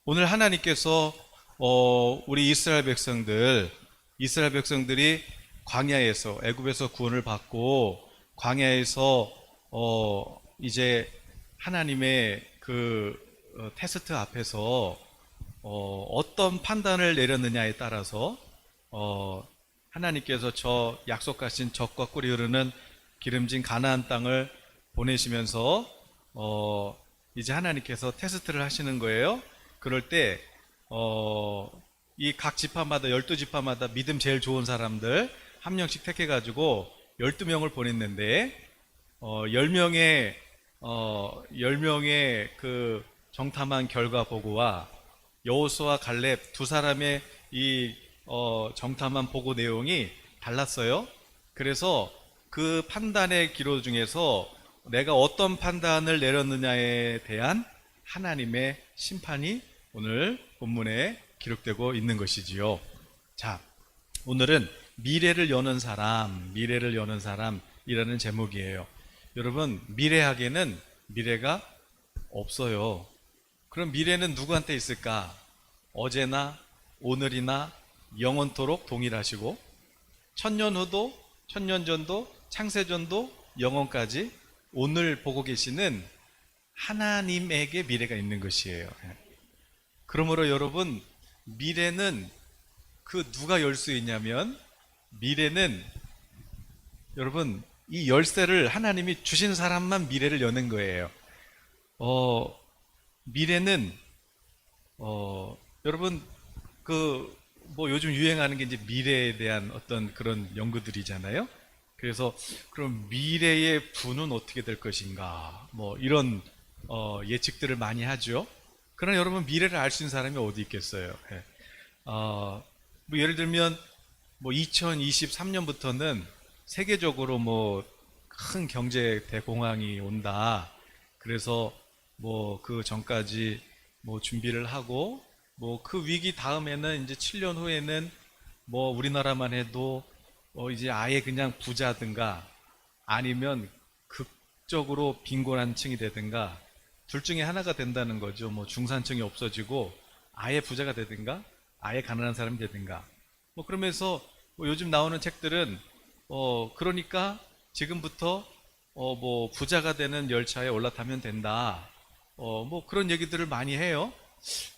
오늘 하나님께서 우리 이스라엘 백성들이 광야에서 애굽에서 구원을 받고 광야에서 이제 하나님의 테스트 앞에서 어떤 판단을 내렸느냐에 따라서 하나님께서 저 약속하신 젖과 꿀이 흐르는 기름진 가나안 땅을 보내시면서 이제 하나님께서 테스트를 하시는 거예요. 그럴 때 이 각 지파마다 12지파마다 믿음 제일 좋은 사람들 한 명씩 택해가지고 12명을 보냈는데 10명의 그 정탐한 결과 보고와 여호수아 갈렙 두 사람의 이 정탐한 보고 내용이 달랐어요. 그래서 그 판단의 기로 중에서 내가 어떤 판단을 내렸느냐에 대한 하나님의 심판이 오늘 본문에 기록되고 있는 것이지요. 자, 오늘은 미래를 여는 사람이라는 제목이에요. 여러분, 미래학에는 미래가 없어요. 그럼 미래는 누구한테 있을까? 어제나 오늘이나 영원토록 동일하시고 천년 후도 천년 전도 창세전도 영원까지 오늘 보고 계시는 하나님에게 미래가 있는 것이에요. 그러므로 여러분, 미래는 누가 열 수 있냐면 미래는 여러분 이 열쇠를 하나님이 주신 사람만 미래를 여는 거예요. 미래는 여러분 뭐 요즘 유행하는 게 이제 미래에 대한 어떤 그런 연구들이잖아요. 그래서 그럼 미래의 부는 어떻게 될 것인가 뭐 이런 예측들을 많이 하죠. 그러나 여러분 미래를 알 수 있는 사람이 어디 있겠어요. 뭐 예를 들면 뭐 2023년부터는 세계적으로 뭐 큰 경제 대공황이 온다. 그래서 뭐 그 전까지 뭐 준비를 하고 뭐 그 위기 다음에는 이제 7년 후에는 뭐 우리나라만 해도 이제 아예 그냥 부자든가 아니면 극적으로 빈곤한 층이 되든가 둘 중에 하나가 된다는 거죠. 뭐 중산층이 없어지고 아예 부자가 되든가 아예 가난한 사람이 되든가 뭐 그러면서 뭐 요즘 나오는 책들은 그러니까 지금부터 뭐 부자가 되는 열차에 올라타면 된다. 뭐 그런 얘기들을 많이 해요.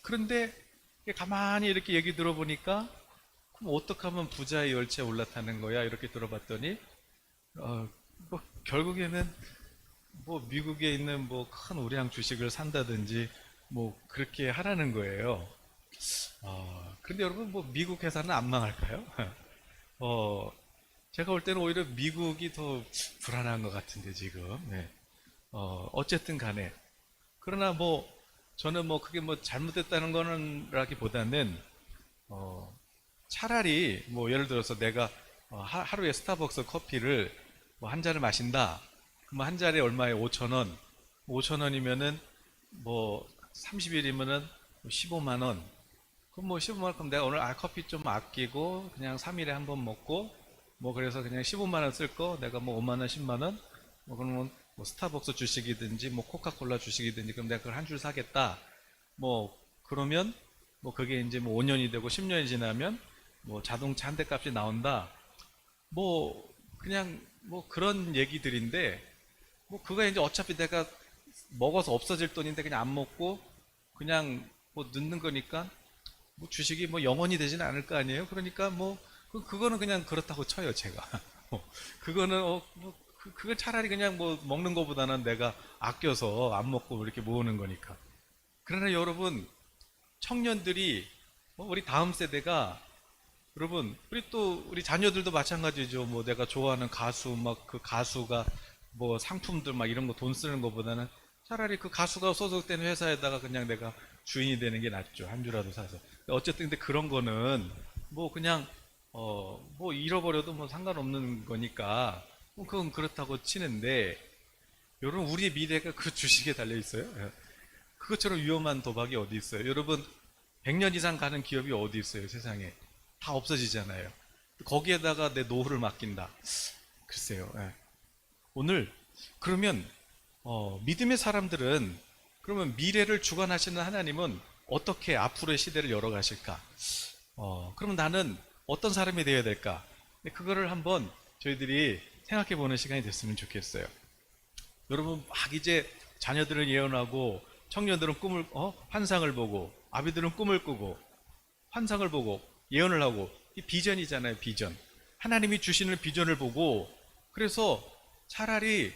그런데 가만히 이렇게 얘기 들어보니까 그럼 어떻게 하면 부자의 열차에 올라타는 거야? 이렇게 들어봤더니 뭐 결국에는 뭐 미국에 있는 뭐 큰 우량 주식을 산다든지 뭐 그렇게 하라는 거예요. 근데 여러분 뭐 미국 회사는 안 망할까요? 제가 볼 때는 오히려 미국이 더 불안한 것 같은데 지금. 네. 어쨌든 간에 그러나 뭐 저는 뭐 그게 뭐 잘못됐다는 거는 라기보다는 차라리 뭐 예를 들어서 내가 하루에 스타벅스 커피를 뭐 한 잔을 마신다. 그럼 한 잔에 얼마에 5,000원. 5,000원이면은 뭐 30일이면은 15만 원. 그럼 뭐 15만 원 그럼 내가 오늘 커피 좀 아끼고 그냥 3일에 한 번 먹고 뭐 그래서 그냥 15만 원 쓸 거 내가 뭐 5만 원, 10만 원 뭐 그러면 뭐 스타벅스 주식이든지 뭐 코카콜라 주식이든지 그럼 내가 그걸 한 줄 사겠다. 뭐 그러면 뭐 그게 이제 뭐 5년이 되고 10년이 지나면 뭐 자동차 한 대 값이 나온다. 뭐 그냥 뭐 그런 얘기들인데 뭐 그거 이제 어차피 내가 먹어서 없어질 돈인데 그냥 안 먹고 그냥 뭐 넣는 거니까 뭐 주식이 뭐 영원히 되지는 않을 거 아니에요. 그러니까 뭐 그거는 그냥 그렇다고 쳐요 제가. 그거는 그걸 차라리 그냥 뭐 먹는 거보다는 내가 아껴서 안 먹고 이렇게 모으는 거니까. 그러나 여러분 청년들이 우리 다음 세대가 여러분 우리 자녀들도 마찬가지죠. 뭐 내가 좋아하는 가수 막 그 가수가 뭐 상품들 막 이런 거 돈 쓰는 거보다는 차라리 그 가수가 소속된 회사에다가 그냥 내가 주인이 되는 게 낫죠. 한 주라도 사서. 어쨌든 근데 그런 거는 뭐 그냥 뭐 잃어버려도 뭐 상관없는 거니까 뭐 그건 그렇다고 치는데 여러분 우리의 미래가 그 주식에 달려 있어요. 그것처럼 위험한 도박이 어디 있어요? 여러분 100년 이상 가는 기업이 어디 있어요? 세상에 다 없어지잖아요. 거기에다가 내 노후를 맡긴다. 글쎄요. 오늘 그러면 믿음의 사람들은 그러면 미래를 주관하시는 하나님은 어떻게 앞으로의 시대를 열어가실까? 그럼 나는 어떤 사람이 되어야 될까? 그거를 한번 저희들이 생각해 보는 시간이 됐으면 좋겠어요. 여러분 막 이제 자녀들은 예언하고 청년들은 꿈을 환상을 보고 아비들은 꿈을 꾸고 환상을 보고 예언을 하고 이 비전이잖아요. 비전. 하나님이 주시는 비전을 보고 그래서 차라리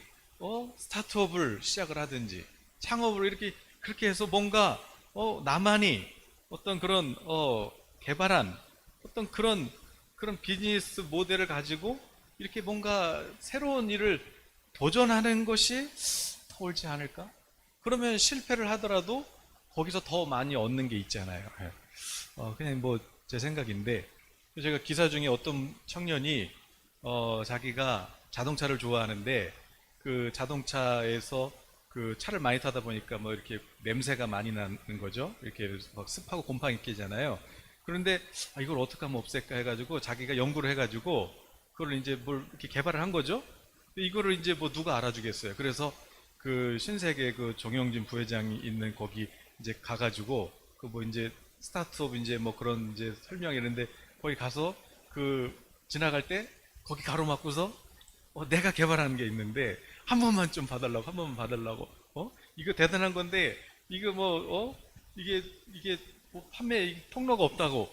스타트업을 시작을 하든지 창업을 이렇게 그렇게 해서 뭔가 나만이 어떤 그런 개발한 어떤 그런 비즈니스 모델을 가지고 이렇게 뭔가 새로운 일을 도전하는 것이 더 옳지 않을까? 그러면 실패를 하더라도 거기서 더 많이 얻는 게 있잖아요. 그냥 뭐 제 생각인데 제가 기사 중에 어떤 청년이 자기가 자동차를 좋아하는데 그 자동차에서 그 차를 많이 타다 보니까 뭐 이렇게 냄새가 많이 나는 거죠. 이렇게 막 습하고 곰팡이 끼잖아요. 그런데 이걸 어떻게 하면 없앨까 해가지고 자기가 연구를 해가지고 그걸 이제 뭘 이렇게 개발을 한 거죠. 이거를 이제 뭐 누가 알아주겠어요. 그래서 그 신세계 그 정영진 부회장이 있는 거기 이제 가가지고 그 뭐 이제 스타트업 이제 뭐 그런 이제 설명이 있는데 거기 가서 그 지나갈 때 거기 가로막고서 내가 개발하는 게 있는데 한 번만 좀 봐달라고 한 번만 봐달라고 이거 대단한 건데 이거 뭐 이게 뭐 판매 통로가 없다고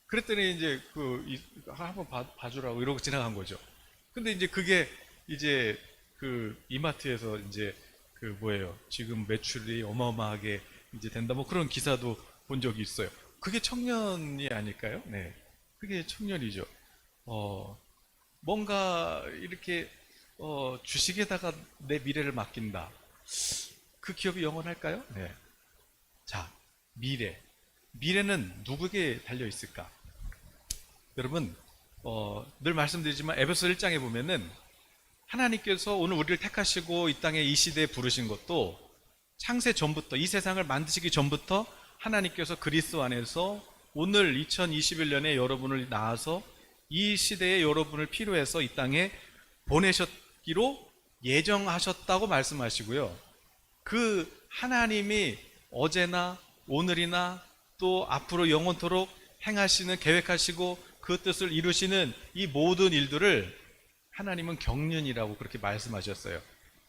그랬더니 이제 한번 봐주라고 이러고 지나간 거죠. 근데 이제 그게 이제 그 이마트에서 이제 그 뭐예요 지금 매출이 어마어마하게 이제 된다 뭐 그런 기사도 본 적이 있어요. 그게 청년이 아닐까요? 네, 그게 청년이죠. 뭔가 이렇게 주식에다가 내 미래를 맡긴다. 그 기업이 영원할까요? 네. 자, 미래는 누구에게 달려 있을까? 여러분 늘 말씀드리지만 에베소 1장에 보면은 하나님께서 오늘 우리를 택하시고 이 땅에 이 시대에 부르신 것도 창세 전부터 이 세상을 만드시기 전부터 하나님께서 그리스도 안에서 오늘 2021년에 여러분을 낳아서 이 시대에 여러분을 필요해서 이 땅에 보내셨기로 예정하셨다고 말씀하시고요. 그 하나님이 어제나 오늘이나 또 앞으로 영원토록 행하시는 계획하시고 그 뜻을 이루시는 이 모든 일들을 하나님은 경륜이라고 그렇게 말씀하셨어요.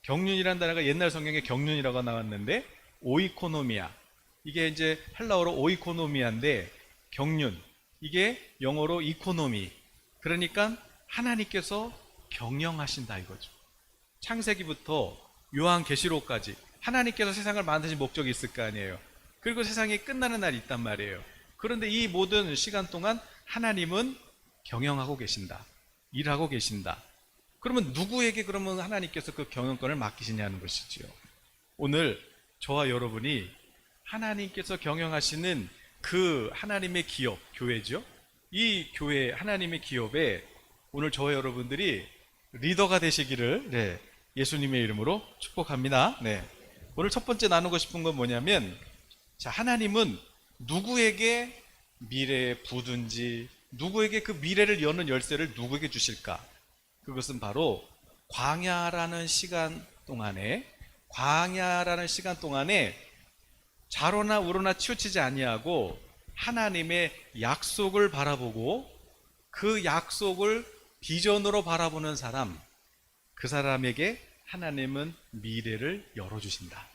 경륜이라는 단어가 옛날 성경에 경륜이라고 나왔는데 오이코노미아 이게 이제 헬라어로 오이코노미아인데 경륜 이게 영어로 이코노미 그러니까 하나님께서 경영하신다 이거죠. 창세기부터 요한계시록까지 하나님께서 세상을 만드신 목적이 있을 거 아니에요. 그리고 세상이 끝나는 날이 있단 말이에요. 그런데 이 모든 시간 동안 하나님은 경영하고 계신다. 일하고 계신다. 그러면 누구에게 그러면 하나님께서 그 경영권을 맡기시냐는 것이지요. 오늘 저와 여러분이 하나님께서 경영하시는 그 하나님의 기업, 교회죠. 이 교회, 하나님의 기업에 오늘 저와 여러분들이 리더가 되시기를 예수님의 이름으로 축복합니다. 오늘 첫 번째 나누고 싶은 건 뭐냐면 자, 하나님은 누구에게 미래의 부든지 누구에게 그 미래를 여는 열쇠를 누구에게 주실까? 그것은 바로 광야라는 시간 동안에 좌로나 우로나 치우치지 아니하고 하나님의 약속을 바라보고 그 약속을 비전으로 바라보는 사람, 그 사람에게 하나님은 미래를 열어주신다.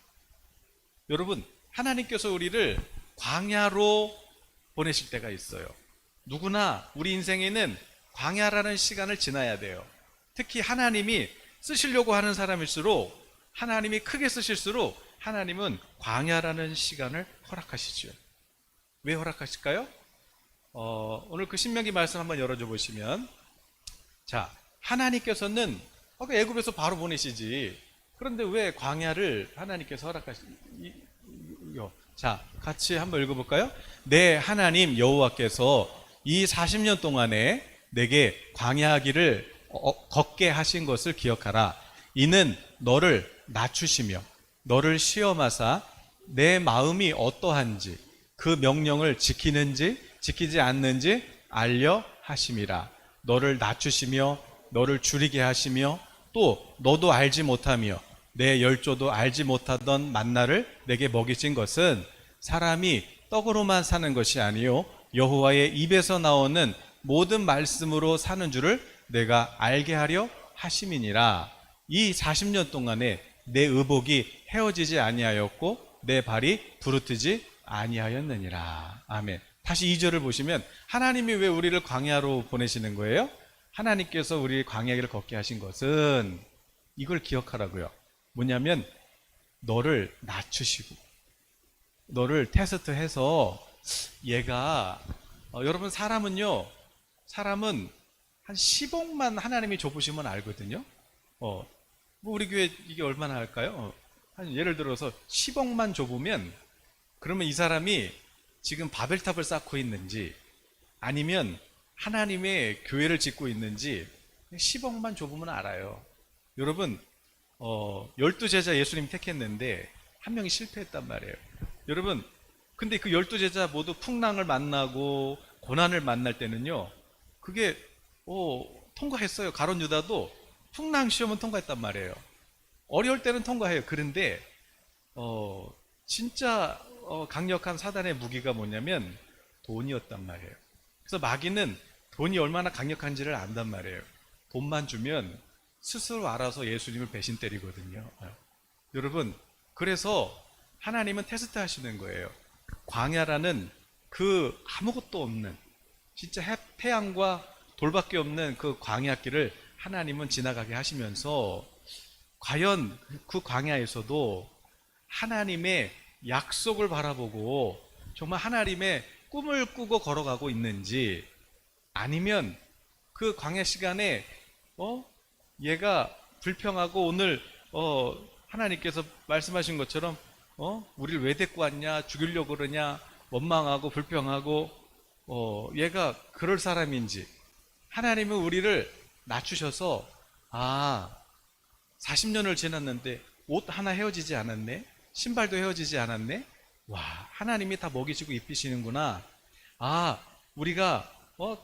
여러분, 하나님께서 우리를 광야로 보내실 때가 있어요. 누구나 우리 인생에는 광야라는 시간을 지나야 돼요. 특히 하나님이 쓰시려고 하는 사람일수록 하나님이 크게 쓰실수록 하나님은 광야라는 시간을 허락하시죠. 왜 허락하실까요? 오늘 그 신명기 말씀 한번 열어줘 보시면 자, 하나님께서는 애굽에서 바로 보내시지 그런데 왜 광야를 하나님께서 허락하시죠? 자, 같이 한번 읽어볼까요? 내 하나님 여호와께서 이 40년 동안에 내게 광야 길을 걷게 하신 것을 기억하라. 이는 너를 낮추시며 너를 시험하사 내 마음이 어떠한지 그 명령을 지키는지 지키지 않는지 알려 하심이라. 너를 낮추시며 너를 줄이게 하시며 또 너도 알지 못하며 내 열조도 알지 못하던 만나를 내게 먹이신 것은 사람이 떡으로만 사는 것이 아니요 여호와의 입에서 나오는 모든 말씀으로 사는 줄을 내가 알게 하려 하심이니라. 이 40년 동안에 내 의복이 헤어지지 아니하였고 내 발이 부르트지 아니하였느니라. 아멘. 다시 2절을 보시면 하나님이 왜 우리를 광야로 보내시는 거예요? 하나님께서 우리 광야길을 걷게 하신 것은 이걸 기억하라고요. 뭐냐면 너를 낮추시고 너를 테스트해서 얘가 여러분 사람은 한 10억만 하나님이 줘보시면 알거든요. 뭐 우리 교회 이게 얼마나 할까요? 한 예를 들어서 10억만 줘보면 그러면 이 사람이 지금 바벨탑을 쌓고 있는지 아니면 하나님의 교회를 짓고 있는지 10억만 줘보면 알아요. 여러분 12제자 예수님이 택했는데 한 명이 실패했단 말이에요. 여러분 근데 그 12제자 모두 풍랑을 만나고 고난을 만날 때는요 그게 통과했어요. 가룟 유다도 풍랑 시험은 통과했단 말이에요. 어려울 때는 통과해요. 그런데 진짜 강력한 사단의 무기가 뭐냐면 돈이었단 말이에요. 그래서 마귀는 돈이 얼마나 강력한지를 안단 말이에요. 돈만 주면 스스로 알아서 예수님을 배신 때리거든요. 여러분 그래서 하나님은 테스트 하시는 거예요. 광야라는 그 아무것도 없는 진짜 태양과 돌밖에 없는 그 광야길을 하나님은 지나가게 하시면서 과연 그 광야에서도 하나님의 약속을 바라보고 정말 하나님의 꿈을 꾸고 걸어가고 있는지 아니면 그 광야 시간에 얘가 불평하고 오늘 하나님께서 말씀하신 것처럼 우리를 왜 데리고 왔냐 죽이려고 그러냐 원망하고 불평하고 얘가 그럴 사람인지 하나님은 우리를 낮추셔서 40년을 지났는데 옷 하나 헤어지지 않았네 신발도 헤어지지 않았네 와 하나님이 다 먹이시고 입히시는구나 우리가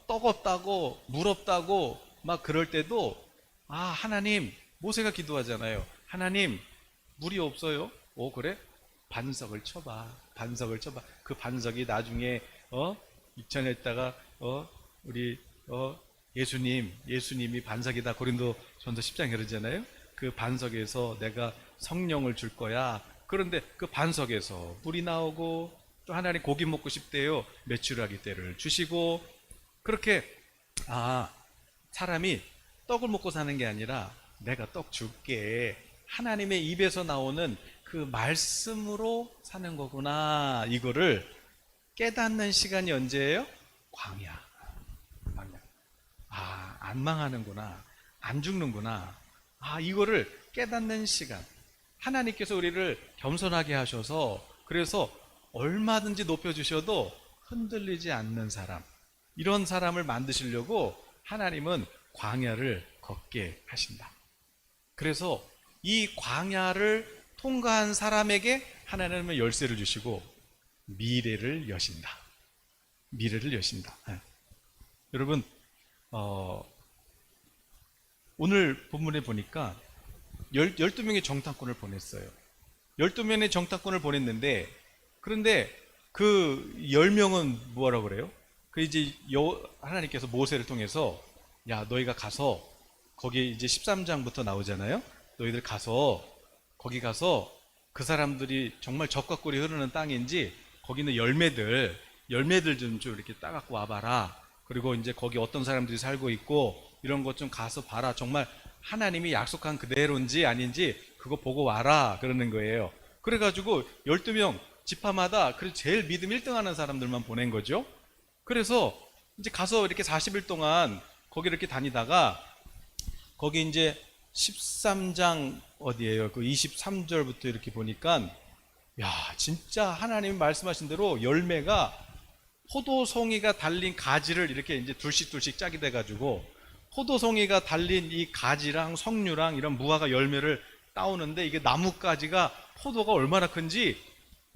떡 없다고 물 없다고 막 그럴 때도 하나님 모세가 기도하잖아요. 하나님 물이 없어요. 그래? 반석을 쳐봐. 그 반석이 나중에 2000년 있다가 우리 예수님이 반석이다. 고린도전서 10장 그러잖아요. 그 반석에서 내가 성령을 줄 거야. 그런데 그 반석에서 물이 나오고 또 하나님 고기 먹고 싶대요. 메추라기 떼를 주시고 그렇게 사람이 떡을 먹고 사는 게 아니라 내가 떡 줄게. 하나님의 입에서 나오는 그 말씀으로 사는 거구나. 이거를 깨닫는 시간이 언제예요? 광야. 안 망하는구나. 안 죽는구나. 이거를 깨닫는 시간. 하나님께서 우리를 겸손하게 하셔서 그래서 얼마든지 높여주셔도 흔들리지 않는 사람. 이런 사람을 만드시려고 하나님은 광야를 걷게 하신다. 그래서 이 광야를 통과한 사람에게 하나님은 열쇠를 주시고 미래를 여신다. 여러분 오늘 본문에 보니까 12명의 정탐꾼을 보냈어요. 12명의 정탐꾼을 보냈는데 그런데 그 10명은 뭐라고 그래요? 이제 하나님께서 모세를 통해서 야 너희가 가서 거기 이제 13장부터 나오잖아요. 너희들 거기 가서 그 사람들이 정말 젖과 꿀이 흐르는 땅인지 거기는 열매들 좀 이렇게 따갖고 와봐라. 그리고 이제 거기 어떤 사람들이 살고 있고 이런 것 좀 가서 봐라. 정말 하나님이 약속한 그대로인지 아닌지 그거 보고 와라. 그러는 거예요. 그래가지고 12명 지파마다 제일 믿음 1등 하는 사람들만 보낸 거죠. 그래서 이제 가서 이렇게 40일 동안 거기 이렇게 다니다가 거기 이제 13장 어디예요? 그 23절부터 이렇게 보니까 야 진짜 하나님이 말씀하신 대로 열매가 포도송이가 달린 가지를 이렇게 이제 둘씩 짝이 돼가지고 포도송이가 달린 이 가지랑 석류랑 이런 무화과 열매를 따오는데 이게 나뭇가지가 포도가 얼마나 큰지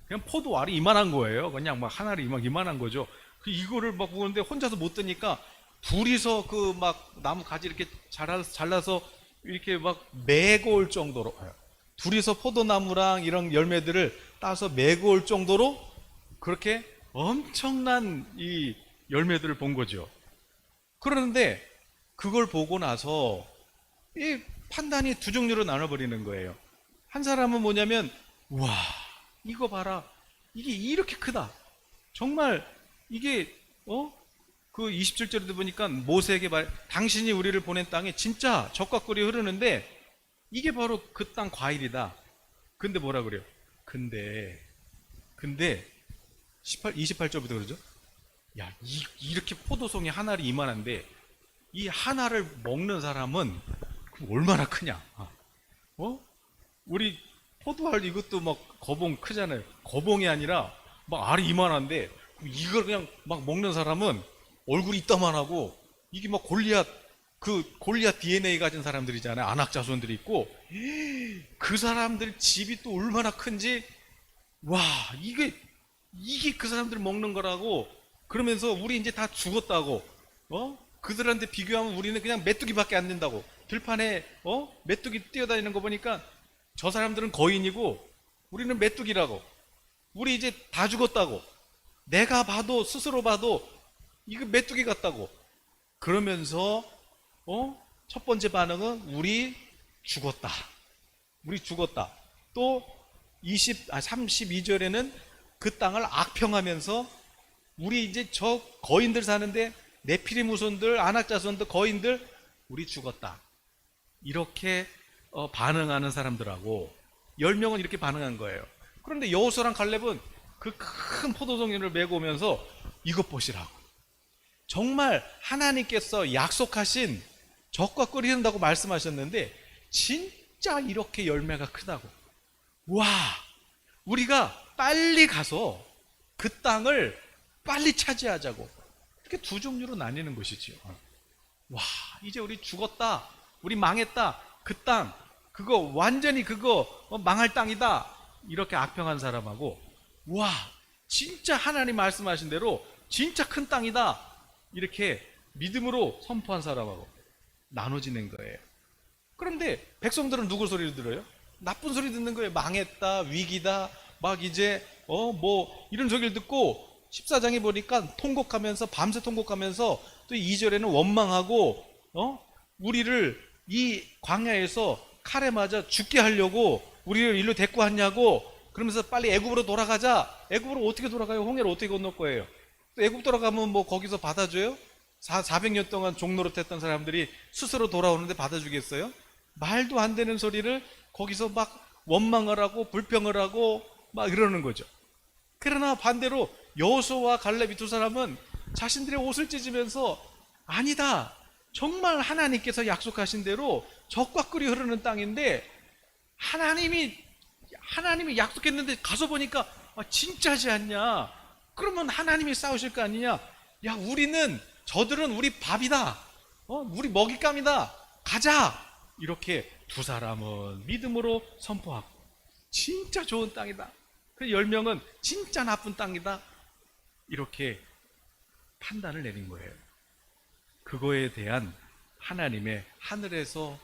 그냥 포도 알이 이만한 거예요. 그냥 막 하나를 이만한 거죠. 이거를 막 보는데 혼자서 못 드니까 둘이서 그 막 나무 가지 이렇게 잘라서 이렇게 막 메고 올 정도로 둘이서 포도나무랑 이런 열매들을 따서 메고 올 정도로 그렇게 엄청난 이 열매들을 본 거죠. 그러는데 그걸 보고 나서 이 판단이 두 종류로 나눠버리는 거예요. 한 사람은 뭐냐면, 와, 이거 봐라. 이게 이렇게 크다. 정말 이게 그 27절에도 보니까 모세에게 당신이 우리를 보낸 땅에 진짜 젖과 꿀이 흐르는데 이게 바로 그 땅 과일이다. 근데 뭐라 그래요? 근데 28절부터 그러죠? 야, 이렇게 포도송이 한 알이 이만한데 이 하나를 먹는 사람은 얼마나 크냐? 우리 포도알 이것도 막 거봉 크잖아요. 거봉이 아니라 막 알이 이만한데 이걸 그냥 막 먹는 사람은 얼굴이 이따만하고 이게 막 골리앗 DNA 가진 사람들이잖아요. 안악자손들이 있고 그 사람들 집이 또 얼마나 큰지 와 이게 그 사람들 먹는 거라고 그러면서 우리 이제 다 죽었다고 그들한테 비교하면 우리는 그냥 메뚜기밖에 안 된다고 들판에 메뚜기 뛰어다니는 거 보니까 저 사람들은 거인이고 우리는 메뚜기라고 우리 이제 다 죽었다고 내가 봐도 스스로 봐도 이거 메뚜기 같다고 그러면서 첫 번째 반응은 우리 죽었다. 또 32절에는 그 땅을 악평하면서 우리 이제 저 거인들 사는데 네피림 후손들, 안악자손들, 거인들 우리 죽었다. 이렇게 반응하는 사람들하고 10명은 이렇게 반응한 거예요. 그런데 여호수아랑 갈렙은 그 큰 포도송이를 메고 오면서 이것 보시라고. 정말 하나님께서 약속하신 젖과 꿀이 흐른다고 말씀하셨는데 진짜 이렇게 열매가 크다고. 와, 우리가 빨리 가서 그 땅을 빨리 차지하자고. 이렇게 두 종류로 나뉘는 것이지요. 와, 이제 우리 죽었다. 우리 망했다. 그 땅, 그거 완전히 그거 망할 땅이다. 이렇게 악평한 사람하고 와, 진짜 하나님 말씀하신 대로 진짜 큰 땅이다. 이렇게 믿음으로 선포한 사람하고 나눠지는 거예요. 그런데 백성들은 누구 소리를 들어요? 나쁜 소리 듣는 거예요. 망했다, 위기다, 막 이제 뭐 이런 소리를 듣고 14장에 보니까 통곡하면서 밤새 통곡하면서 또 2절에는 원망하고 우리를 이 광야에서 칼에 맞아 죽게 하려고 우리를 일로 데리고 왔냐고 그러면서 빨리 애굽으로 돌아가자. 애굽으로 어떻게 돌아가요? 홍해를 어떻게 건널 거예요? 또 애굽 돌아가면 뭐 거기서 받아줘요? 400년 동안 종노릇했던 사람들이 스스로 돌아오는데 받아주겠어요? 말도 안 되는 소리를 거기서 막 원망을 하고 불평을 하고 막 이러는 거죠. 그러나 반대로 여호수아와 갈렙 이 두 사람은 자신들의 옷을 찢으면서 아니다. 정말 하나님께서 약속하신 대로 젖과 꿀이 흐르는 땅인데 하나님이 약속했는데 가서 보니까 진짜지 않냐? 그러면 하나님이 싸우실 거 아니냐? 야, 저들은 우리 밥이다. 우리 먹잇감이다. 가자. 이렇게 두 사람은 믿음으로 선포하고 진짜 좋은 땅이다. 그 10명은 진짜 나쁜 땅이다. 이렇게 판단을 내린 거예요. 그거에 대한 하나님의 하늘에서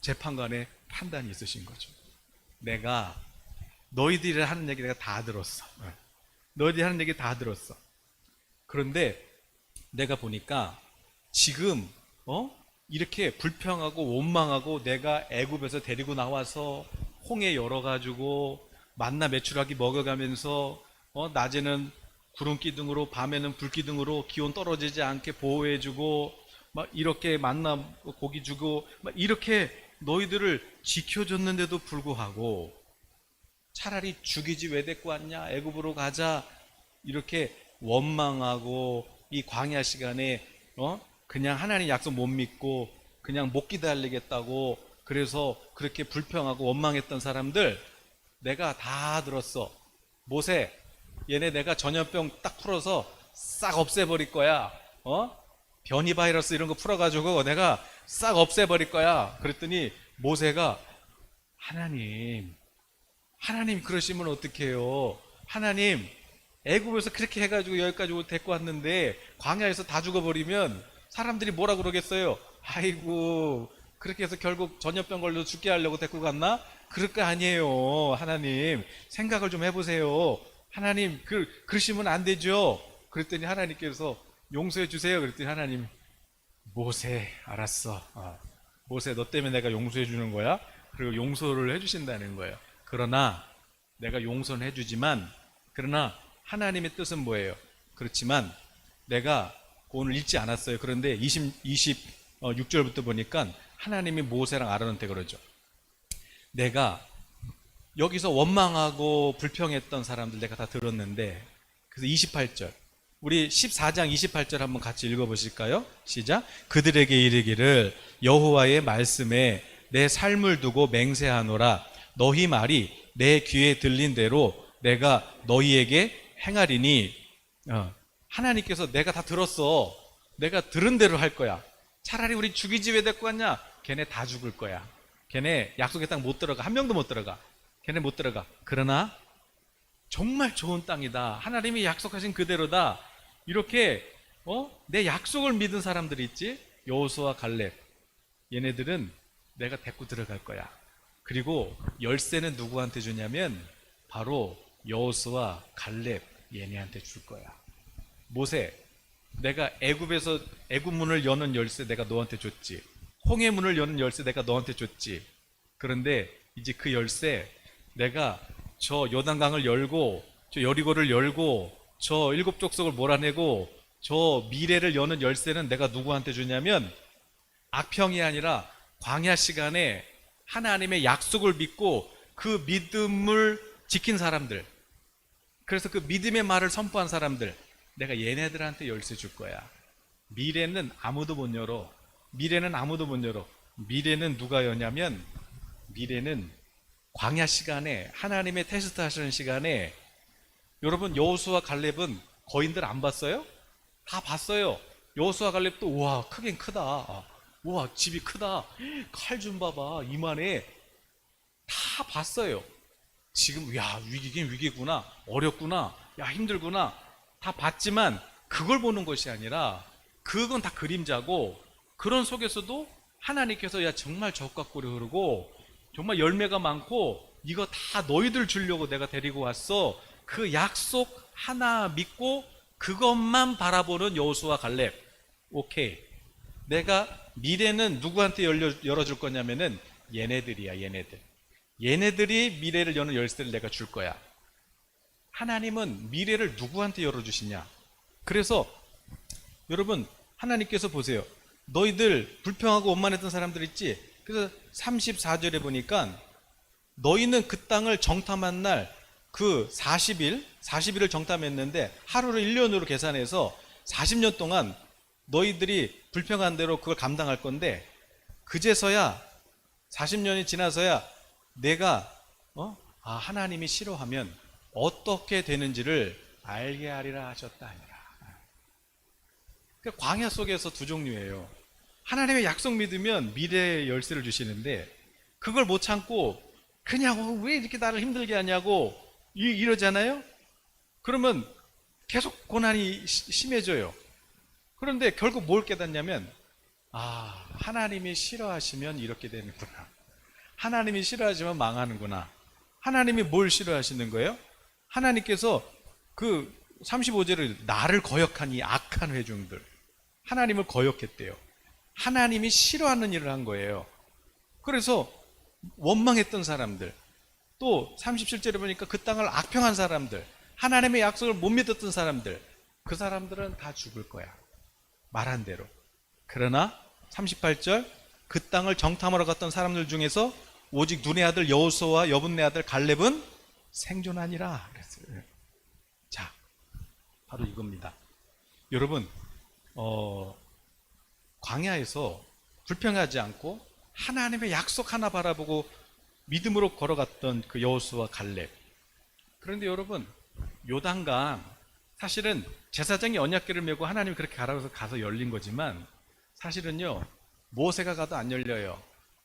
재판관의 판단이 있으신 거죠. 내가 너희들이 하는 얘기 내가 다 들었어. 너희들이 하는 얘기 다 들었어. 그런데 내가 보니까 지금 이렇게 불평하고 원망하고 내가 애굽에서 데리고 나와서 홍해 열어가지고 만나 메추라기 먹여가면서 낮에는 구름 기둥으로 밤에는 불 기둥으로 기온 떨어지지 않게 보호해주고 막 이렇게 만나 고기 주고 막 이렇게 너희들을 지켜줬는데도 불구하고 차라리 죽이지 왜 데리고 왔냐? 애굽으로 가자. 이렇게 원망하고 이 광야 시간에 그냥 하나님 약속 못 믿고 그냥 못 기다리겠다고 그래서 그렇게 불평하고 원망했던 사람들 내가 다 들었어. 모세, 얘네 내가 전염병 딱 풀어서 싹 없애버릴 거야. 변이 바이러스 이런 거 풀어가지고 내가 싹 없애버릴 거야. 그랬더니 모세가 하나님 그러시면 어떡해요? 하나님, 애굽에서 그렇게 해가지고 여기까지 데리고 왔는데 광야에서 다 죽어버리면 사람들이 뭐라 그러겠어요? 아이고, 그렇게 해서 결국 전염병 걸려 죽게 하려고 데리고 갔나? 그럴 거 아니에요. 하나님, 생각을 좀 해보세요. 하나님, 그러시면 안 되죠. 그랬더니 하나님께서 용서해 주세요. 그랬더니 하나님, 모세, 알았어. 모세, 너 때문에 내가 용서해 주는 거야. 그리고 용서를 해 주신다는 거예요. 그러나 내가 용서는 해 주지만, 그러나 하나님의 뜻은 뭐예요? 그렇지만 내가 오늘 읽지 않았어요. 그런데 26절부터 보니까 하나님이 모세랑 아론한테 그러죠. 내가 여기서 원망하고 불평했던 사람들 내가 다 들었는데, 그래서 28절, 우리 14장 28절 한번 같이 읽어보실까요? 시작. 그들에게 이르기를 여호와의 말씀에 내 삶을 두고 맹세하노라. 너희 말이 내 귀에 들린 대로 내가 너희에게 행하리니. 하나님께서 내가 다 들었어. 내가 들은 대로 할 거야. 차라리 우리 죽이지 왜 데리고 왔냐? 걔네 다 죽을 거야. 걔네 약속의 땅 못 들어가. 한 명도 못 들어가. 걔네 못 들어가. 그러나 정말 좋은 땅이다. 하나님이 약속하신 그대로다. 이렇게 내 약속을 믿은 사람들이 있지. 여호수아, 갈렙. 얘네들은 내가 데리고 들어갈 거야. 그리고 열쇠는 누구한테 주냐면 바로 여호수아, 갈렙 얘네한테 줄 거야. 모세, 내가 애굽에서 애굽 문을 여는 열쇠 내가 너한테 줬지. 홍해 문을 여는 열쇠 내가 너한테 줬지. 그런데 이제 그 열쇠 내가 저 요단강을 열고 저 여리고를 열고 저 일곱 족속을 몰아내고 저 미래를 여는 열쇠는 내가 누구한테 주냐면 악평이 아니라 광야 시간에 하나님의 약속을 믿고 그 믿음을 지킨 사람들, 그래서 그 믿음의 말을 선포한 사람들, 내가 얘네들한테 열쇠 줄 거야. 미래는 아무도 못 열어. 미래는 아무도 못 열어. 미래는 누가 여냐면 미래는 광야 시간에 하나님의 테스트 하시는 시간에, 여러분 여호수아 갈렙은 거인들 안 봤어요? 다 봤어요. 여호수아 갈렙도 우와 크긴 크다. 우와 집이 크다. 칼 좀 봐봐 이만해. 다 봤어요. 지금 야 위기긴 위기구나. 어렵구나. 야 힘들구나. 다 봤지만 그걸 보는 것이 아니라 그건 다 그림자고, 그런 속에서도 하나님께서 야 정말 적과 꿀이 흐르고 정말 열매가 많고 이거 다 너희들 주려고 내가 데리고 왔어. 그 약속 하나 믿고 그것만 바라보는 여호수아, 갈렙. 오케이. 내가 미래는 누구한테 열어줄 거냐면은 얘네들이야. 얘네들이 미래를 여는 열쇠를 내가 줄 거야. 하나님은 미래를 누구한테 열어주시냐? 그래서 여러분 하나님께서 보세요. 너희들 불평하고 원만했던 사람들 있지? 그래서 34절에 보니까 너희는 그 땅을 정탐한 날 그 40일을 정탐했는데 하루를 1년으로 계산해서 40년 동안 너희들이 불평한 대로 그걸 감당할 건데, 그제서야 40년이 지나서야 내가 하나님이 싫어하면 어떻게 되는지를 알게 하리라 하셨다 아니라. 그러니까 광야 속에서 두 종류예요. 하나님의 약속 믿으면 미래의 열쇠를 주시는데 그걸 못 참고 그냥 왜 이렇게 나를 힘들게 하냐고 이러잖아요. 그러면 계속 고난이 심해져요. 그런데 결국 뭘 깨닫냐면 하나님이 싫어하시면 이렇게 되는구나. 하나님이 싫어하시면 망하는구나. 하나님이 뭘 싫어하시는 거예요? 하나님께서 그 35절을 나를 거역한 이 악한 회중들, 하나님을 거역했대요. 하나님이 싫어하는 일을 한 거예요. 그래서 원망했던 사람들, 또 37절에 보니까 그 땅을 악평한 사람들, 하나님의 약속을 못 믿었던 사람들, 그 사람들은 다 죽을 거야. 말한 대로. 그러나 38절 그 땅을 정탐하러 갔던 사람들 중에서 오직 눈의 아들 여호수아와 여분네 아들 갈렙은 생존하니라 그랬어요. 자, 바로 이겁니다. 여러분 광야에서 불평하지 않고 하나님의 약속 하나 바라보고 믿음으로 걸어갔던 그 여호수아와 갈렙. 그런데 여러분 요단강, 사실은 제사장이 언약궤를 메고 하나님이 그렇게 가라고 해서 가서 열린 거지만 사실은요 모세가 가도 안 열려요.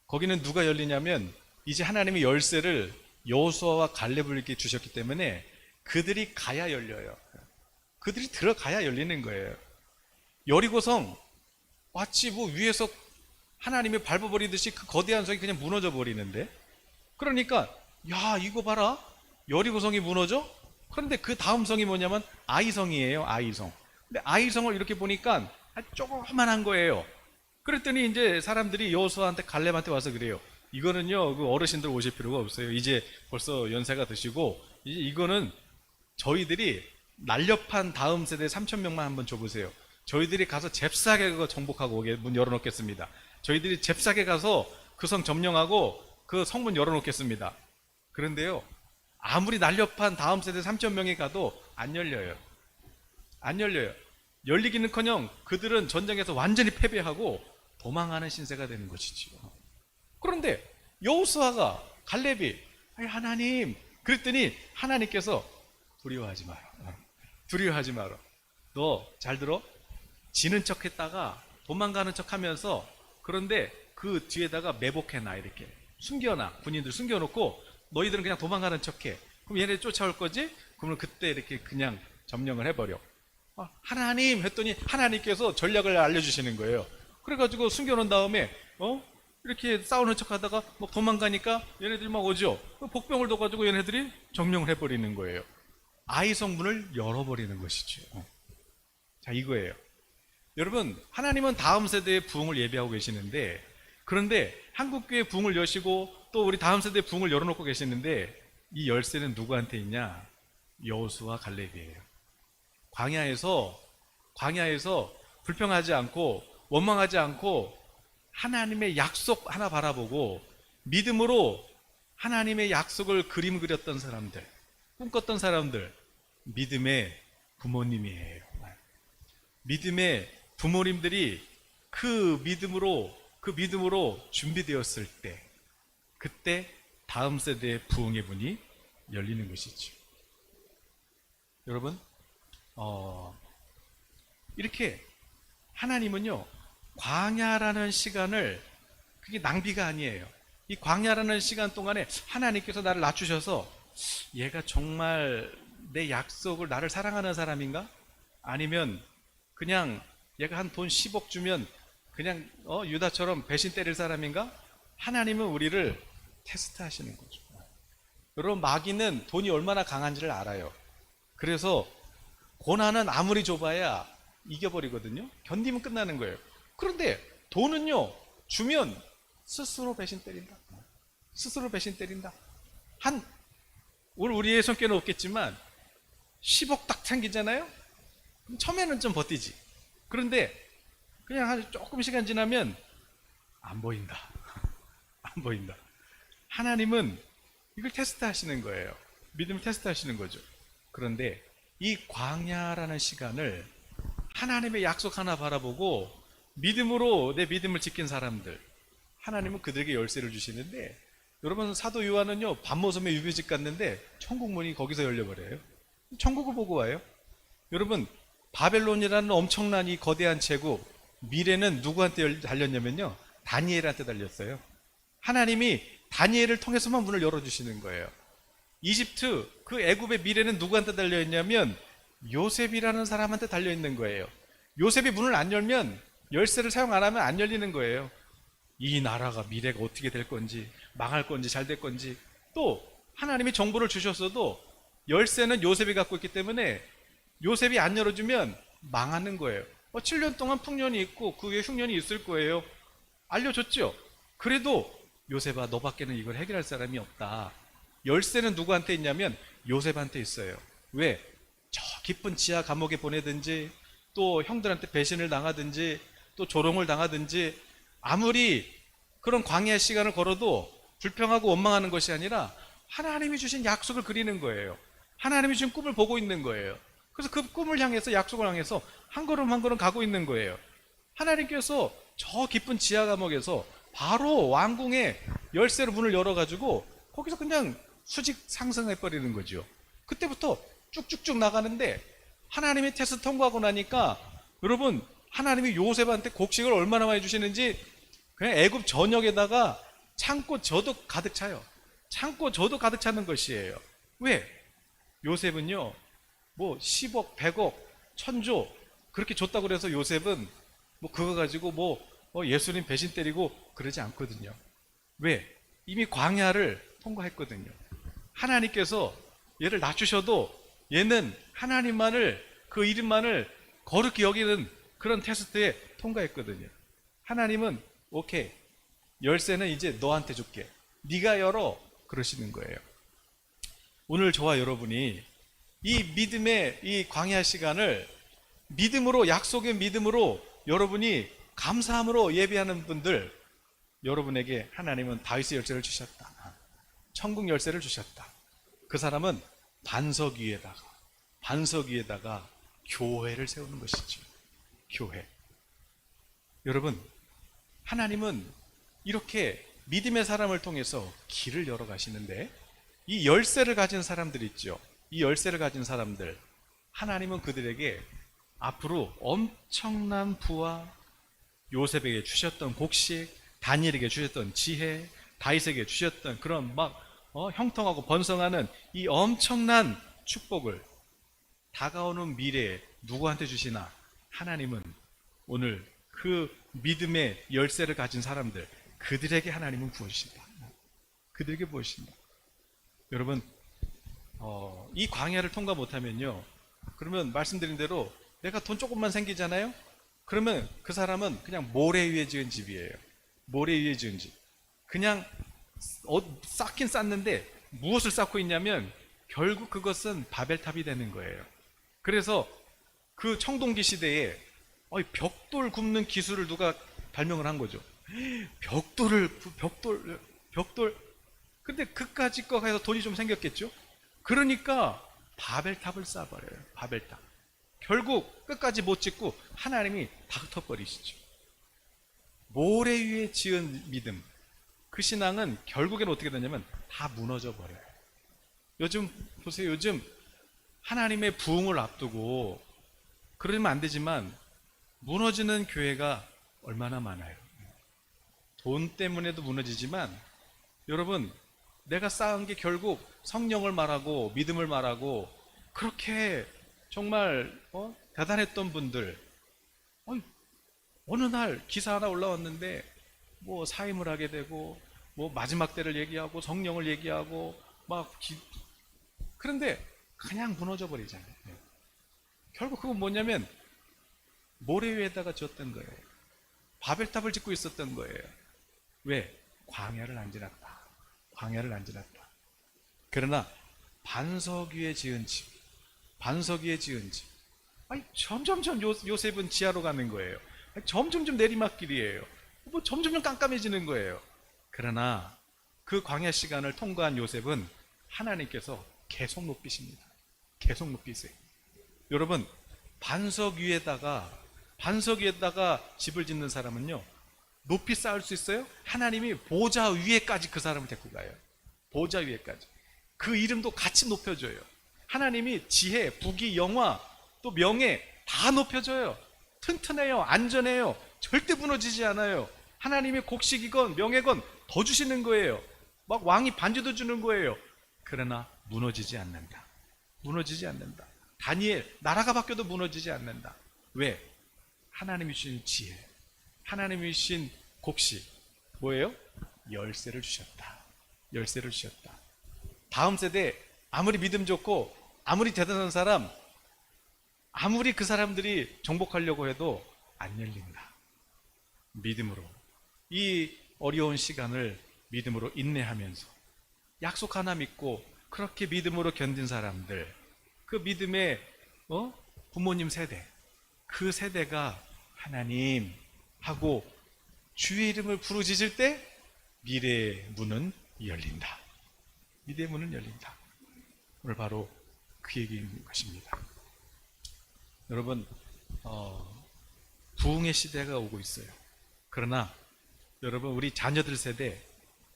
거기는 누가 열리냐면 이제 하나님의 열쇠를 여호수아와 갈렙에게 주셨기 때문에 그들이 가야 열려요. 그들이 들어가야 열리는 거예요. 여리고성 마치 뭐 위에서 하나님이 밟아버리듯이 그 거대한 성이 그냥 무너져 버리는데, 그러니까 야 이거 봐라, 여리고성이 무너져? 그런데 그 다음 성이 뭐냐면 아이성이에요. 아이성. 근데 아이성을 이렇게 보니까 조그만한 거예요. 그랬더니 이제 사람들이 여호수아한테 갈렙한테 와서 그래요. 이거는요, 그 어르신들 오실 필요가 없어요. 이제 벌써 연세가 드시고 이제 이거는 저희들이 날렵한 다음 세대 3천 명만 한번 줘보세요. 저희들이 가서 잽싸게 그거 정복하고 오게 문 열어놓겠습니다. 저희들이 잽싸게 가서 그 성 점령하고 그 성문 열어놓겠습니다. 그런데요, 아무리 날렵한 다음 세대 3천 명이 가도 안 열려요. 안 열려요. 열리기는커녕 그들은 전쟁에서 완전히 패배하고 도망하는 신세가 되는 것이지요. 그런데 여호수아가 갈렙이 하나님 그랬더니 하나님께서 두려워하지 마라. 두려워하지 마라. 너 잘 들어? 지는 척 했다가 도망가는 척 하면서 그런데 그 뒤에다가 매복해놔. 이렇게 숨겨놔. 군인들 숨겨놓고 너희들은 그냥 도망가는 척해. 그럼 얘네 쫓아올 거지? 그러면 그때 이렇게 그냥 점령을 해버려. 하나님 했더니 하나님께서 전략을 알려주시는 거예요. 그래가지고 숨겨놓은 다음에 이렇게 싸우는 척하다가 막 도망가니까 얘네들이 막 오죠. 복병을 둬가지고 얘네들이 점령을 해버리는 거예요. 아이성 문을 열어버리는 것이죠. 자, 이거예요. 여러분, 하나님은 다음 세대의 부흥을 예비하고 계시는데, 그런데 한국교회 부흥을 여시고 또 우리 다음 세대의 부흥을 열어놓고 계시는데, 이 열쇠는 누구한테 있냐? 여호수아 갈렙이에요. 광야에서 불평하지 않고 원망하지 않고 하나님의 약속 하나 바라보고 믿음으로 하나님의 약속을 그림 그렸던 사람들, 꿈꿨던 사람들, 믿음의 부모님이에요. 믿음의 부모님들이 그 믿음으로 준비되었을 때, 그때 다음 세대의 부흥의 문이 열리는 것이죠. 여러분, 이렇게 하나님은요, 광야라는 시간을, 그게 낭비가 아니에요. 이 광야라는 시간 동안에 하나님께서 나를 낮추셔서 얘가 정말 내 약속을, 나를 사랑하는 사람인가? 아니면 그냥 얘가 한 돈 10억 주면 그냥 유다처럼 배신 때릴 사람인가? 하나님은 우리를 테스트 하시는 거죠. 여러분, 마귀는 돈이 얼마나 강한지를 알아요. 그래서 고난은 아무리 좁아야 이겨버리거든요. 견디면 끝나는 거예요. 그런데 돈은요, 주면 스스로 배신 때린다. 스스로 배신 때린다. 우리의 성격은 없겠지만 10억 딱 생기잖아요. 그럼 처음에는 좀 버티지. 그런데 그냥 한 조금 시간 지나면 안 보인다. 안 보인다. 하나님은 이걸 테스트 하시는 거예요. 믿음을 테스트 하시는 거죠. 그런데 이 광야라는 시간을 하나님의 약속 하나 바라보고 믿음으로 내 믿음을 지킨 사람들, 하나님은 그들에게 열쇠를 주시는데, 여러분, 사도 요한은요, 밤모섬에 유배집 갔는데 천국 문이 거기서 열려버려요. 천국을 보고 와요. 여러분, 바벨론이라는 엄청난 이 거대한 제국, 미래는 누구한테 달렸냐면요, 다니엘한테 달렸어요. 하나님이 다니엘을 통해서만 문을 열어주시는 거예요. 이집트, 그 애굽의 미래는 누구한테 달려있냐면 요셉이라는 사람한테 달려있는 거예요. 요셉이 문을 안 열면, 열쇠를 사용 안 하면 안 열리는 거예요. 이 나라가 미래가 어떻게 될 건지, 망할 건지 잘 될 건지, 또 하나님이 정보를 주셨어도 열쇠는 요셉이 갖고 있기 때문에 요셉이 안 열어주면 망하는 거예요. 7년 동안 풍년이 있고 그 위에 흉년이 있을 거예요. 알려줬죠. 그래도 요셉아, 너밖에는 이걸 해결할 사람이 없다. 열쇠는 누구한테 있냐면 요셉한테 있어요. 왜? 저 깊은 지하 감옥에 보내든지, 또 형들한테 배신을 당하든지, 또 조롱을 당하든지, 아무리 그런 광야의 시간을 걸어도 불평하고 원망하는 것이 아니라 하나님이 주신 약속을 그리는 거예요. 하나님이 주신 꿈을 보고 있는 거예요. 그래서 그 꿈을 향해서, 약속을 향해서 한 걸음 한 걸음 가고 있는 거예요. 하나님께서 저 깊은 지하 감옥에서 바로 왕궁의 열쇠로 문을 열어가지고 거기서 그냥 수직 상승해버리는 거죠. 그때부터 쭉쭉쭉 나가는데, 하나님이 테스트 통과하고 나니까 여러분, 하나님이 요셉한테 곡식을 얼마나 많이 주시는지 그냥 애굽 전역에다가 창고 저도 가득 차요. 창고 저도 가득 차는 것이에요. 왜? 요셉은요, 뭐 10억, 100억, 1000조 그렇게 줬다고 그래서 요셉은 뭐 그거 가지고 뭐 예수님 배신 때리고 그러지 않거든요. 왜? 이미 광야를 통과했거든요. 하나님께서 얘를 낮추셔도 얘는 하나님만을, 그 이름만을 거룩히 여기는 그런 테스트에 통과했거든요. 하나님은 오케이, 열쇠는 이제 너한테 줄게, 네가 열어, 그러시는 거예요. 오늘 저와 여러분이 이 믿음의 이 광야 시간을 믿음으로, 약속의 믿음으로 여러분이 감사함으로 예배하는 분들, 여러분에게 하나님은 다윗의 열쇠를 주셨다. 천국 열쇠를 주셨다. 그 사람은 반석 위에다가 교회를 세우는 것이죠. 교회. 여러분, 하나님은 이렇게 믿음의 사람을 통해서 길을 열어 가시는데, 이 열쇠를 가진 사람들 있죠. 이 열쇠를 가진 사람들, 하나님은 그들에게 앞으로 엄청난 부와, 요셉에게 주셨던 곡식, 다니엘에게 주셨던 지혜, 다윗에게 주셨던 그런 형통하고 번성하는 이 엄청난 축복을 다가오는 미래에 누구한테 주시나? 하나님은 오늘 그 믿음의 열쇠를 가진 사람들, 그들에게 하나님은 부어주신다. 그들에게 부어주신다. 여러분, 이 광야를 통과 못하면요, 그러면 말씀드린 대로 내가 돈 조금만 생기잖아요? 그러면 그 사람은 그냥 모래 위에 지은 집이에요. 모래 위에 지은 집. 그냥 쌓긴 쌓는데 무엇을 쌓고 있냐면 결국 그것은 바벨탑이 되는 거예요. 그래서 그 청동기 시대에 벽돌 굽는 기술을 누가 발명을 한 거죠. 벽돌. 근데 그까짓 거 해서 돈이 좀 생겼겠죠? 그러니까 바벨탑을 쌓아버려요. 바벨탑. 결국 끝까지 못 짓고 하나님이 다 흩어버리시죠. 모래 위에 지은 믿음, 그 신앙은 결국엔 어떻게 되냐면 다 무너져 버려요. 요즘 보세요. 요즘 하나님의 부흥을 앞두고 그러면 안 되지만 무너지는 교회가 얼마나 많아요. 돈 때문에도 무너지지만, 여러분, 내가 쌓은 게 결국 성령을 말하고 믿음을 말하고 그렇게 정말 대단했던 분들, 어느 날 기사 하나 올라왔는데 사임을 하게 되고 마지막 때를 얘기하고 성령을 얘기하고 그런데 그냥 무너져 버리잖아요. 결국 그건 뭐냐면 모래 위에다가 지었던 거예요. 바벨탑을 짓고 있었던 거예요. 왜? 광야를 안 지났다. 광야를 안 지났다. 그러나 반석 위에 지은 집, 반석 위에 지은 집. 점점점 요셉은 지하로 가는 거예요. 점점점 내리막길이에요. 점점점 깜깜해지는 거예요. 그러나 그 광야 시간을 통과한 요셉은 하나님께서 계속 높이십니다. 계속 높이세요. 여러분, 반석 위에다가 집을 짓는 사람은요, 높이 쌓을 수 있어요? 하나님이 보좌 위에까지 그 사람을 데리고 가요. 보좌 위에까지. 그 이름도 같이 높여줘요. 하나님이 지혜, 부귀, 영화, 또 명예 다 높여줘요. 튼튼해요. 안전해요. 절대 무너지지 않아요. 하나님의 곡식이건 명예건 더 주시는 거예요. 왕이 반지도 주는 거예요. 그러나 무너지지 않는다. 무너지지 않는다. 다니엘, 나라가 바뀌어도 무너지지 않는다. 왜? 하나님이 주신 지혜, 하나님이 주신 곡식, 뭐예요? 열쇠를 주셨다. 열쇠를 주셨다. 다음 세대 아무리 믿음 좋고 아무리 대단한 사람, 아무리 그 사람들이 정복하려고 해도 안 열린다. 믿음으로, 이 어려운 시간을 믿음으로 인내하면서 약속 하나 믿고 그렇게 믿음으로 견딘 사람들, 그 믿음의 부모님 세대, 그 세대가 하나님 하고 주의 이름을 부르짖을 때 미래의 문은 열린다. 미래의 문은 열린다. 오늘 바로 그 얘기인 것입니다. 여러분, 부흥의 시대가 오고 있어요. 그러나 여러분, 우리 자녀들 세대,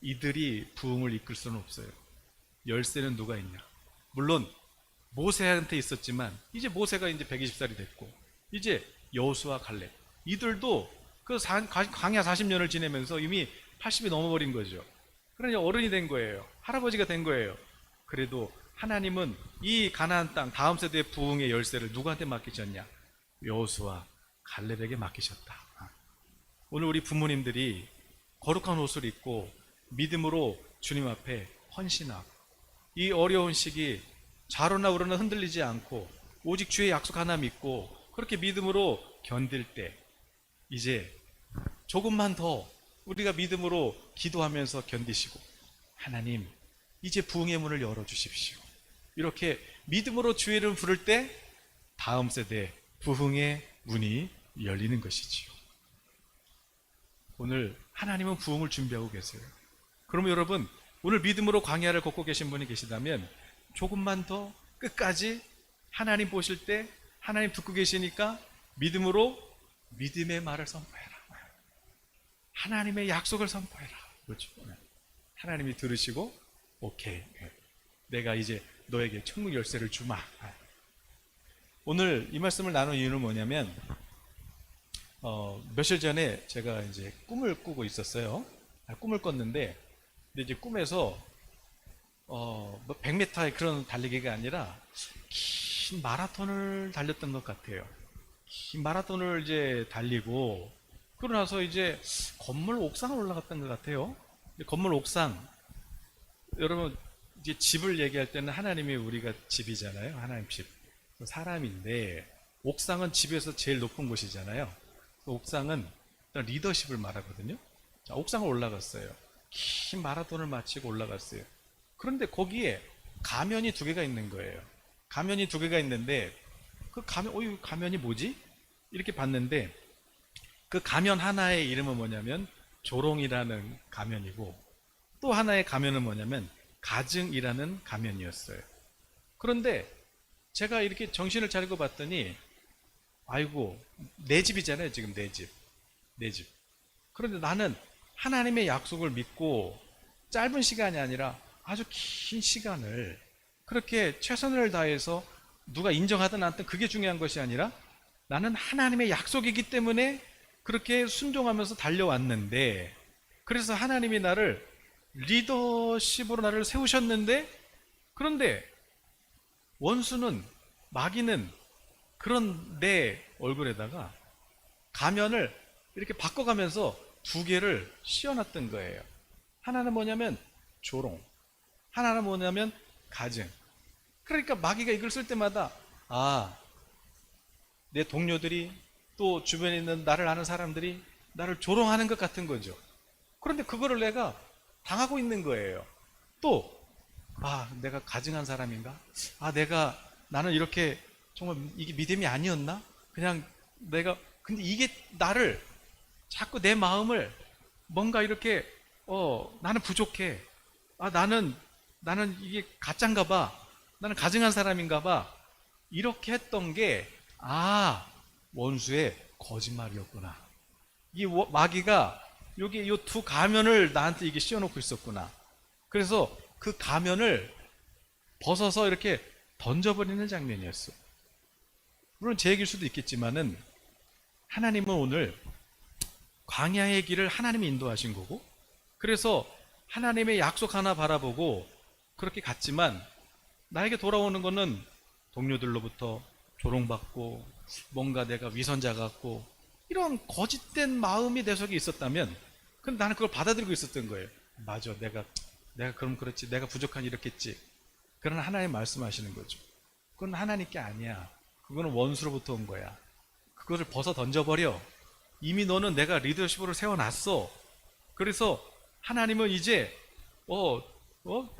이들이 부흥을 이끌 수는 없어요. 열쇠는 누가 있냐? 물론 모세한테 있었지만 이제 모세가 이제 120살이 됐고, 이제 여호수아, 갈렙, 이들도 그 광야 40년을 지내면서 이미 80이 넘어버린 거죠. 그러니 어른이 된 거예요. 할아버지가 된 거예요. 그래도 하나님은 이 가나안 땅 다음 세대의 부흥의 열쇠를 누구한테 맡기셨냐? 여호수아, 갈렙에게 맡기셨다. 오늘 우리 부모님들이 거룩한 옷을 입고 믿음으로 주님 앞에 헌신하고 이 어려운 시기 좌로나 우로나 흔들리지 않고 오직 주의 약속 하나 믿고 그렇게 믿음으로 견딜 때 이제 조금만 더 우리가 믿음으로 기도하면서 견디시고 하나님 이제 부흥의 문을 열어주십시오. 이렇게 믿음으로 주의 이름 부를 때 다음 세대 부흥의 문이 열리는 것이지요. 오늘 하나님은 부흥을 준비하고 계세요. 그러면 여러분 오늘 믿음으로 광야를 걷고 계신 분이 계시다면 조금만 더 끝까지 하나님 보실 때 하나님 듣고 계시니까 믿음으로 믿음의 말을 선포해라. 하나님의 약속을 선포해라. 그렇죠. 하나님이 들으시고 오케이 내가 이제 너에게 천국 열쇠를 주마. 오늘 이 말씀을 나눈 이유는 뭐냐면 며칠 전에 제가 이제 꿈을 꾸고 있었어요. 꿈을 꿨는데 근데 이제 꿈에서 뭐 100m의 그런 달리기가 아니라 긴 마라톤을 달렸던 것 같아요. 긴 마라톤을 이제 달리고 그러고 나서 이제 건물 옥상을 올라갔던 것 같아요. 건물 옥상 여러분 이제 집을 얘기할 때는 하나님이 우리가 집이잖아요. 하나님 집 사람인데 옥상은 집에서 제일 높은 곳이잖아요. 옥상은 리더십을 말하거든요. 자, 옥상을 올라갔어요. 긴 마라톤을 마치고 올라갔어요. 그런데 거기에 가면이 2개가 있는 거예요. 가면이 2개가 있는데 그 가면, 가면이 뭐지? 이렇게 봤는데 그 가면 하나의 이름은 뭐냐면 조롱이라는 가면이고 또 하나의 가면은 뭐냐면 가증이라는 가면이었어요. 그런데 제가 이렇게 정신을 차리고 봤더니 아이고 내 집이잖아요. 지금 내 집. 그런데 나는 하나님의 약속을 믿고 짧은 시간이 아니라 아주 긴 시간을 그렇게 최선을 다해서 누가 인정하든 않든 그게 중요한 것이 아니라 나는 하나님의 약속이기 때문에 그렇게 순종하면서 달려왔는데 그래서 하나님이 나를 리더십으로 나를 세우셨는데 그런데 원수는 마귀는 그런 내 얼굴에다가 가면을 이렇게 바꿔가면서 2개를 씌워놨던 거예요. 하나는 뭐냐면 조롱, 하나는 뭐냐면 가증. 그러니까 마귀가 이걸 쓸 때마다 내 동료들이 또 주변에 있는 나를 아는 사람들이 나를 조롱하는 것 같은 거죠. 그런데 그거를 내가 당하고 있는 거예요. 또 내가 가증한 사람인가? 나는 이렇게 정말 이게 믿음이 아니었나? 그냥 근데 이게 나를 자꾸 내 마음을 뭔가 이렇게 나는 부족해. 나는 이게 가짜인가 봐. 나는 가증한 사람인가 봐. 이렇게 했던 게 원수의 거짓말이었구나. 이 마귀가 여기 이 2 가면을 나한테 이게 씌워놓고 있었구나. 그래서 그 가면을 벗어서 이렇게 던져버리는 장면이었어. 물론 제 얘기일 수도 있겠지만은 하나님은 오늘 광야의 길을 하나님이 인도하신 거고 그래서 하나님의 약속 하나 바라보고 그렇게 갔지만 나에게 돌아오는 거는 동료들로부터 조롱받고 뭔가 내가 위선자 같고 이런 거짓된 마음이 내 속에 있었다면 근데 나는 그걸 받아들이고 있었던 거예요. 맞아, 내가 그럼 그렇지, 내가 부족하니 이렇겠지. 그러나 하나님 말씀하시는 거죠. 그건 하나님께 아니야. 그거는 원수로부터 온 거야. 그거를 벗어 던져버려. 이미 너는 내가 리더십으로 세워놨어. 그래서 하나님은 이제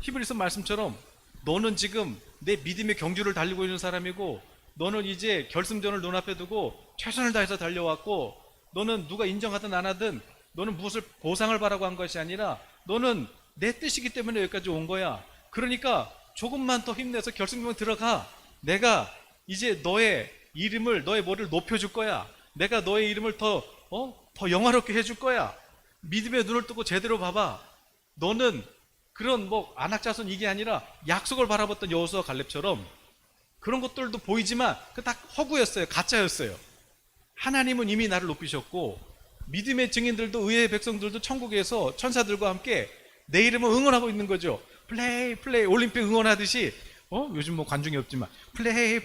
히브리서 말씀처럼 너는 지금 내 믿음의 경주를 달리고 있는 사람이고 너는 이제 결승전을 눈앞에 두고 최선을 다해서 달려왔고 너는 누가 인정하든 안 하든 너는 무엇을 보상을 바라고 한 것이 아니라 너는 내 뜻이기 때문에 여기까지 온 거야. 그러니까 조금만 더 힘내서 결승전 들어가. 내가 이제 너의 이름을, 너의 머리를 높여줄 거야. 내가 너의 이름을 더 영화롭게 해줄 거야. 믿음의 눈을 뜨고 제대로 봐봐. 너는 그런 안악자손 이게 아니라 약속을 바라봤던 여호수아 갈렙처럼 그런 것들도 보이지만 그 다 허구였어요. 가짜였어요. 하나님은 이미 나를 높이셨고 믿음의 증인들도 의의 백성들도 천국에서 천사들과 함께 내 이름을 응원하고 있는 거죠. 플레이 올림픽 응원하듯이 요즘 관중이 없지만 플레이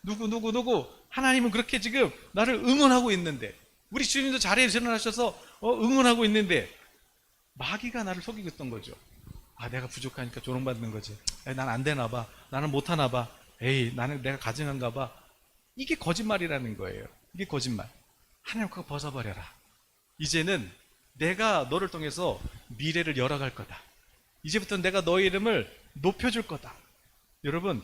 누구 하나님은 그렇게 지금 나를 응원하고 있는데 우리 주님도 자리에 일어나셔서 응원하고 있는데 마귀가 나를 속이고 있던 거죠. 아, 내가 부족하니까 조롱받는 거지. 난 안 되나 봐. 나는 못하나 봐. 에이, 나는 내가 가증한가 봐. 이게 거짓말이라는 거예요. 이게 거짓말. 하나님 그거 벗어버려라. 이제는 내가 너를 통해서 미래를 열어갈 거다. 이제부터 내가 너의 이름을 높여줄 거다. 여러분,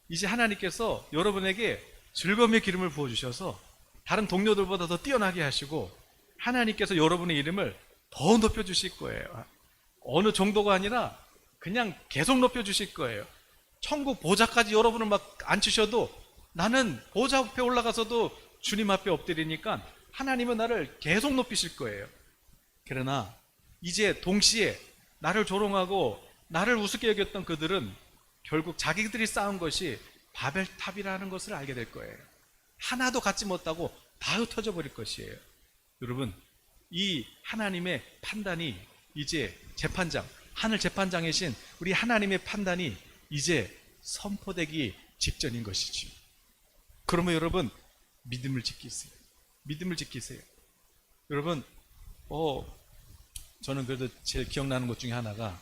이제 하나님께서 여러분에게 즐거움의 기름을 부어주셔서 다른 동료들보다 더 뛰어나게 하시고 하나님께서 여러분의 이름을 더 높여주실 거예요. 어느 정도가 아니라 그냥 계속 높여주실 거예요. 천국 보좌까지 여러분을 막 앉히셔도 나는 보좌 앞에 올라가서도 주님 앞에 엎드리니까 하나님은 나를 계속 높이실 거예요. 그러나 이제 동시에 나를 조롱하고 나를 우습게 여겼던 그들은 결국 자기들이 쌓은 것이 바벨탑이라는 것을 알게 될 거예요. 하나도 갖지 못하고 다 흩어져 버릴 것이에요. 여러분, 이 하나님의 판단이 이제 재판장, 하늘 재판장이신 우리 하나님의 판단이 이제 선포되기 직전인 것이죠. 그러면 여러분, 믿음을 지키세요. 믿음을 지키세요. 여러분, 저는 그래도 제일 기억나는 것 중에 하나가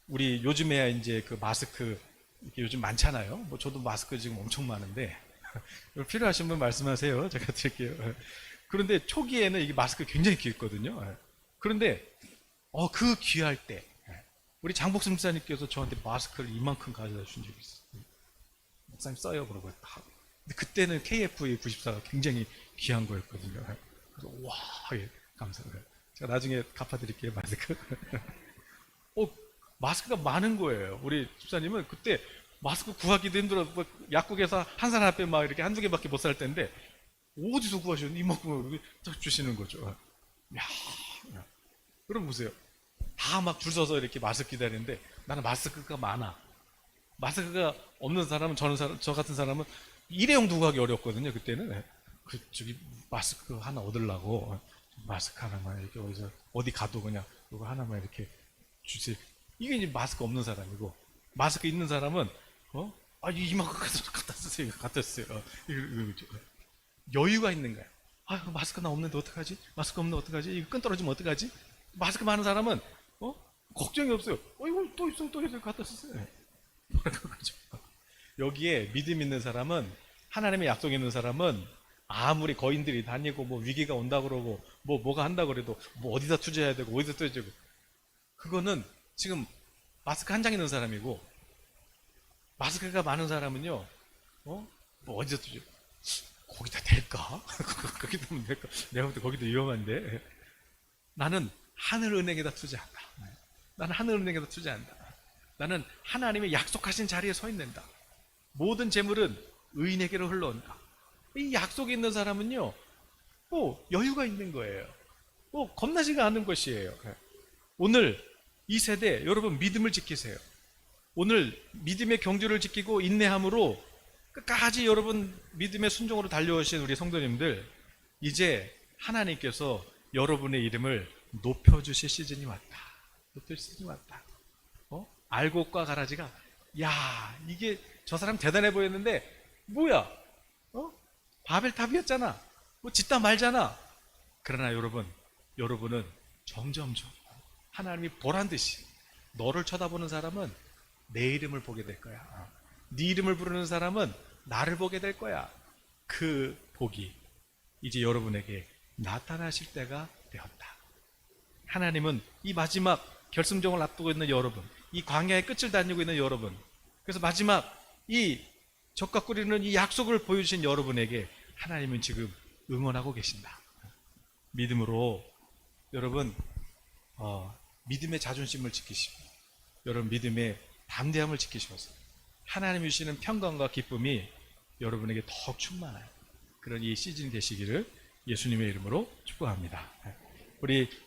우리 요즘에야 이제 그 마스크 이렇게 요즘 많잖아요. 뭐 저도 마스크 지금 엄청 많은데 필요하신 분 말씀하세요. 제가 드릴게요. 그런데 초기에는 이게 마스크 굉장히 귀했거든요. 그런데 그 귀할 때 우리 장복순 목사님께서 저한테 마스크를 이만큼 가져다 주신 적이 있어요. 목사님 써요 그러고 다. 근데 그때는 KF94가 굉장히 귀한 거였거든요. 그래서 와, 예, 감사해요. 제가 나중에 갚아드릴게요 마스크. 마스크가 많은 거예요. 우리 집사님은 그때 마스크 구하기도 힘들어. 뭐 약국에서 한 사람 앞에 막 이렇게 한두 개밖에 못 살 텐데 어디서 구하셨는지 이만큼 딱 주시는 거죠. 야, 여러분 보세요. 다 막 줄 서서 이렇게 마스크 기다리는데 나는 마스크가 많아. 마스크가 없는 사람은 저 같은 사람은 일회용도 구하기 어렵거든요. 그때는 저기 마스크 하나 얻으려고 마스크 하나만 이렇게 어디 가도 그냥 이거 하나만 이렇게 주세요. 이게 이제 마스크 없는 사람이고 마스크 있는 사람은 이만큼 갖다 쓰세요. 갖다 쓰세요. 여유가 있는 거야. 마스크 나 없는데 어떡하지? 마스크 없는데 어떡하지? 이거 끈 떨어지면 어떡하지? 마스크 많은 사람은 걱정이 없어요. 이거 또 있어 갖다 쓰세요. 그렇죠. 여기에 믿음 있는 사람은 하나님의 약속 있는 사람은 아무리 거인들이 다니고 뭐 위기가 온다 그러고 뭐가 한다 그래도 뭐 어디다 투자해야 되고 어디다 투자해야 되고 그거는 지금 마스크 한 장 있는 사람이고 마스크가 많은 사람은요 뭐 어디다 투자 거기다 될까? 거기다 하면 될까? 내가 볼 때 거기도 위험한데 나는 하늘은행에다 투자한다. 나는 하늘은행에다 투자한다. 나는 하나님의 약속하신 자리에 서 있는다. 모든 재물은 의인에게로 흘러온다. 이 약속이 있는 사람은요 여유가 있는 거예요. 겁나지가 않은 것이에요. 오늘 이 세대 여러분 믿음을 지키세요. 오늘 믿음의 경주를 지키고 인내함으로 끝까지 여러분 믿음의 순종으로 달려오신 우리 성도님들 이제 하나님께서 여러분의 이름을 높여주실 시즌이 왔다. 높여주실 시즌이 왔다. 알곡과 가라지가 이게 저 사람 대단해 보였는데 뭐야? 바벨탑이었잖아. 뭐 짓다 말잖아. 그러나 여러분은 점점 하나님이 보란듯이 너를 쳐다보는 사람은 내 이름을 보게 될 거야. 네 이름을 부르는 사람은 나를 보게 될 거야. 그 복이 이제 여러분에게 나타나실 때가 되었다. 하나님은 이 마지막 결승종을 앞두고 있는 여러분, 이 광야의 끝을 다니고 있는 여러분, 그래서 마지막 이 적과 꿀이는 이 약속을 보여주신 여러분에게 하나님은 지금 응원하고 계신다. 믿음으로 여러분 믿음의 자존심을 지키시고 여러분 믿음의 담대함을 지키셔서 하나님이 주시는 평강과 기쁨이 여러분에게 더욱 충만한 그런 이 시즌이 되시기를 예수님의 이름으로 축복합니다. 우리